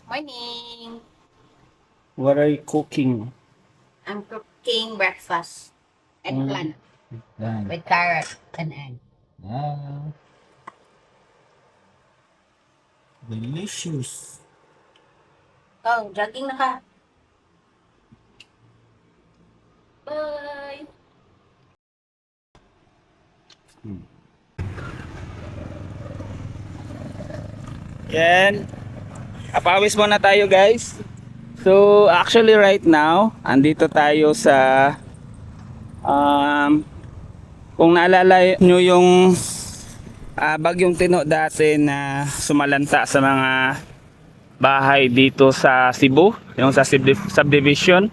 Morning. What are you cooking? I'm cooking breakfast. Mm, Eggplant yan. with carrot and egg. Ah, delicious. Oh, jogging na ka. Bye! Yan. Apawis muna tayo guys. So actually right now, andito tayo sa um, kung naalala nyo yung bagyong Tino dati na sumalanta sa mga bahay dito sa Cebu, yung sa subdivision.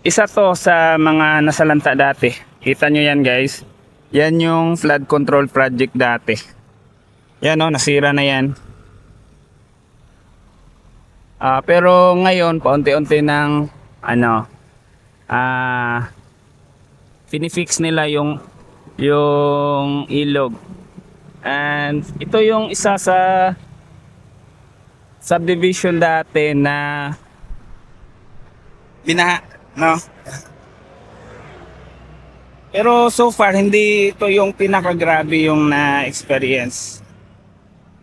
Isa to sa mga nasalanta dati. Kita nyo yan guys. Yan yung flood control project dati. Yan o, nasira na yan. Pero ngayon, paunti-unti ng ano, finifix nila yung ilog. And ito yung isa sa subdivision dati na binaha, no? Pero so far, hindi ito yung pinakagrabe yung na-experience.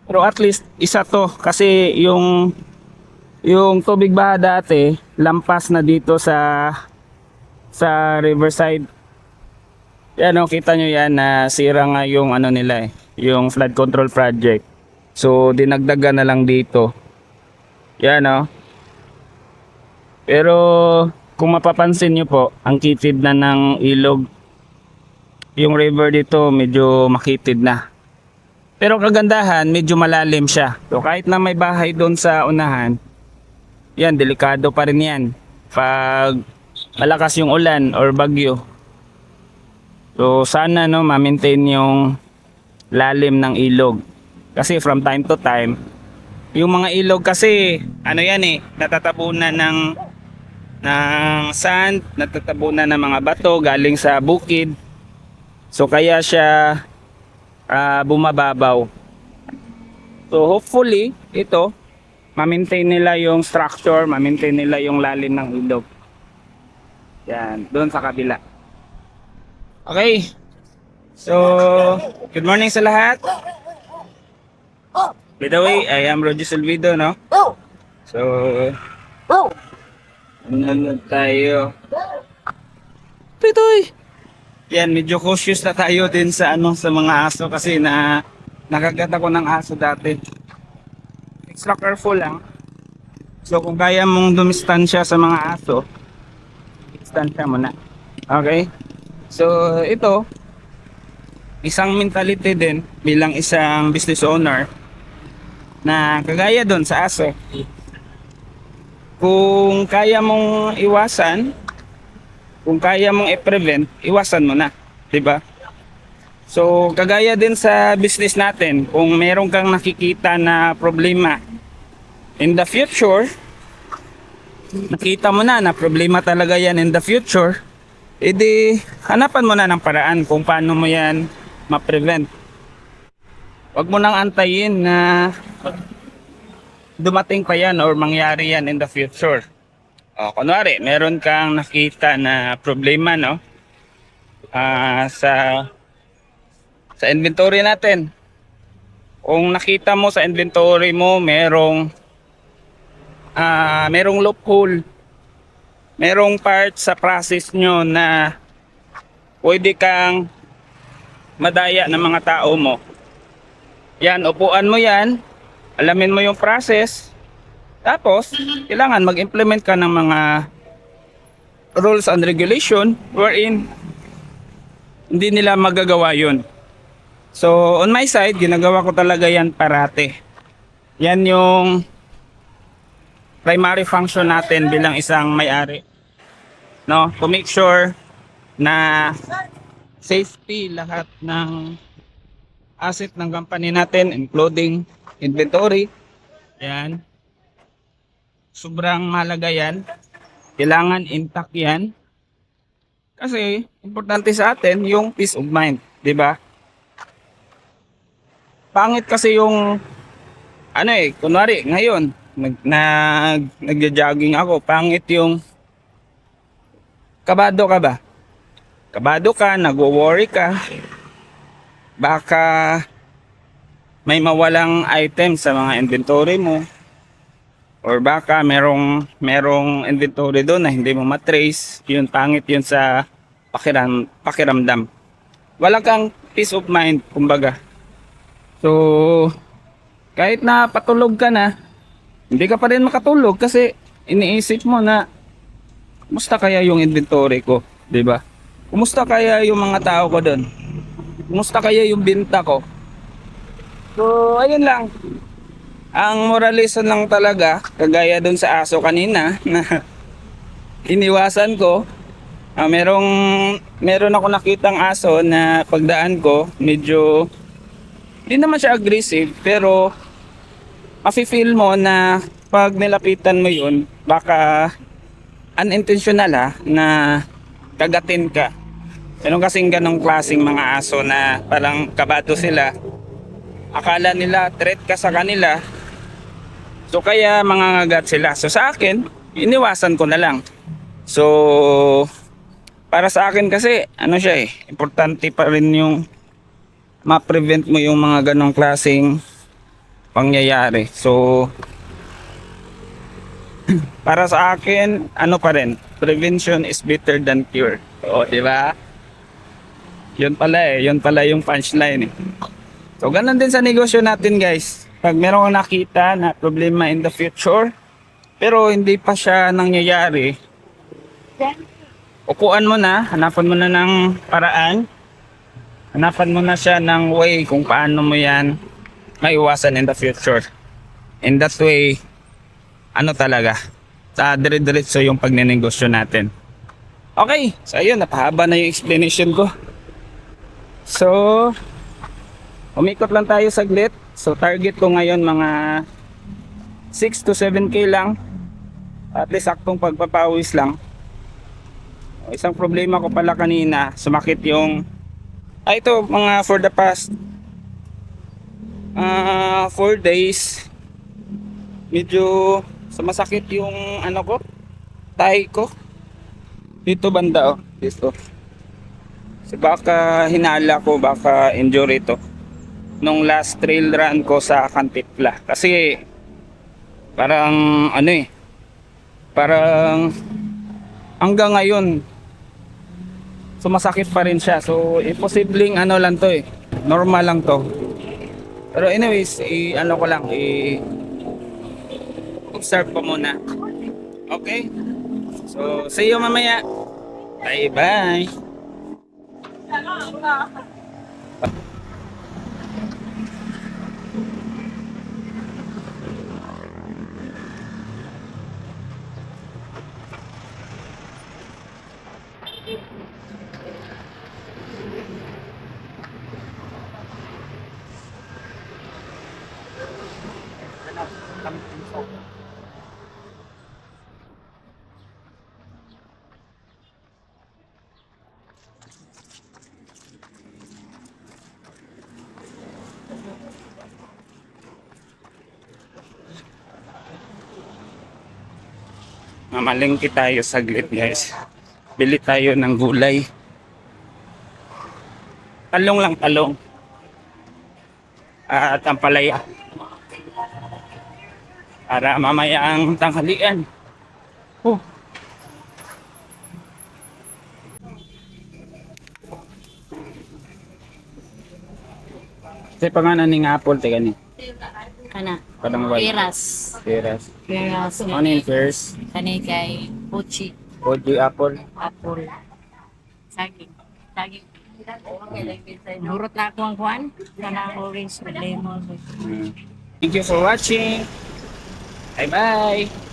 Pero at least, isa to. Kasi yung tubig baha dati, lampas na dito sa riverside. Yan o, kita nyo yan na sira nga yung ano nila yung flood control project. So, dinagdagan na lang dito. Yan o. Pero, kung mapapansin nyo po, ang kitid na ng ilog. Yung river dito, medyo makitid na. Pero kagandahan, medyo malalim siya. So, kahit na may bahay doon sa unahan, yan, delikado pa rin yan. Pag malakas yung ulan or bagyo. So sana no ma-maintain yung lalim ng ilog. Kasi from time to time, yung mga ilog kasi ano yan natatabunan ng sand, natatabunan ng mga bato galing sa bukid. So kaya siya bumababaw. So hopefully ito ma-maintain nila yung structure, ma-maintain nila yung lalim ng ilog. Yan, doon sa kabila. Okay. So, good morning sa lahat. By the way, I am Roger Silvido, no? So, nanonood tayo. Pitoy! Yan, medyo cautious na tayo din sa sa mga aso kasi nakagat ako ng aso dati. Extra careful lang. So, kung kaya mong dumistansya sa mga aso, distansya mo na. Okay? So, ito, isang mentality din bilang isang business owner na kagaya doon sa aso. Kung kaya mong iwasan, kung kaya mong i-prevent, iwasan mo na, 'di ba? So, kagaya din sa business natin, kung meron kang nakikita na problema in the future, nakita mo na problema talaga yan in the future, edi hanapan mo na ng paraan kung paano mo yan ma-prevent. Huwag mo nang antayin na dumating pa yan or mangyari yan in the future. Kunwari, meron kang nakita na problema, no? Sa inventory natin. Kung nakita mo sa inventory mo, merong loophole, merong part sa process nyo na pwede kang madaya ng mga tao mo. Yan, upuan mo yan, alamin mo yung process, tapos kailangan mag-implement ka ng mga rules and regulation wherein hindi nila magagawa yun. So on my side, ginagawa ko talaga yan parate. Yan yung primary function natin bilang isang may-ari, no? To make sure na safety lahat ng asset ng company natin, including inventory. Yan. Sobrang mahalaga yan. Kailangan intact yan. Kasi importante sa atin yung peace of mind, 'di ba? Pangit kasi yung kunwari ngayon nagja-jogging ako, pangit yung kabado ka ba? Kabado ka, nagwo-worry ka. Baka may mawalang item sa mga inventory mo. Or baka merong inventory doon na hindi mo matrace. Yun, pangit yun sa pakiramdam. Wala kang peace of mind, kumbaga. So, kahit na patulog ka na, hindi ka pa rin makatulog kasi iniisip mo na kumusta kaya yung inventory ko, 'di ba? Kumusta kaya yung mga tao ko doon? Kumusta kaya yung binta ko? So, ayun lang. Ang moral lesson lang talaga, kagaya doon sa aso kanina na iniwasan ko. Meron ako nakitang aso na pagdaan ko, medyo hindi naman siya aggressive, pero mafe-feel mo na pag nilapitan mo yun, baka unintentional na kagatin ka. Meron kasing ganong klaseng mga aso na parang kabado sila. Akala nila threat ka sa kanila. So kaya mangangagat sila. So sa akin, iniwasan ko na lang. So para sa akin kasi, importante pa rin yung ma-prevent mo yung mga ganong klaseng pangyayari. So para sa akin, pa rin, prevention is better than cure. O, di ba? Yun pala yung punchline eh. So ganun din sa negosyo natin, guys. Pag meron kang nakita na problema in the future, pero hindi pa siya nangyayari, upuan mo na, hanapan mo na ng paraan, hanapan mo na siya ng way kung paano mo yan maiwasan in the future. In that way, talaga, sa dire-diretso yung pagnenegosyo natin. Okay, so ayun, napahaba na yung explanation ko. So, umikot lang tayo saglit. So, target ko ngayon mga 6 to 7K lang. At least saktong pagpapawis lang. Isang problema ko pala kanina, sumakit yung ito, mga for the past 4 days, medyo sumasakit yung thigh ko. Dito banda dito. So baka hinala ko, baka injury to. Nung last trail run ko sa Cantipla. Kasi parang parang hanggang ngayon sumasakit pa rin siya. So imposibleng lang to normal lang to. Pero anyways, observe ko muna. Okay? So see you mamaya. Bye bye. Mamalengke tayo saglit, guys. Bili tayo ng gulay. Talong lang, talong. At ampalaya. Para mamaya ang tanghalian. Sa pangalan ng apple, teka ni. Kana. Padang white. Peras. Peras. Peras. Ano yung pears? Kani kay Puchi. Oji apple. Apple. Saging. Saging. Nurot na ako ang kuhan. Kana orange with lemon. Thank you for watching. Bye bye.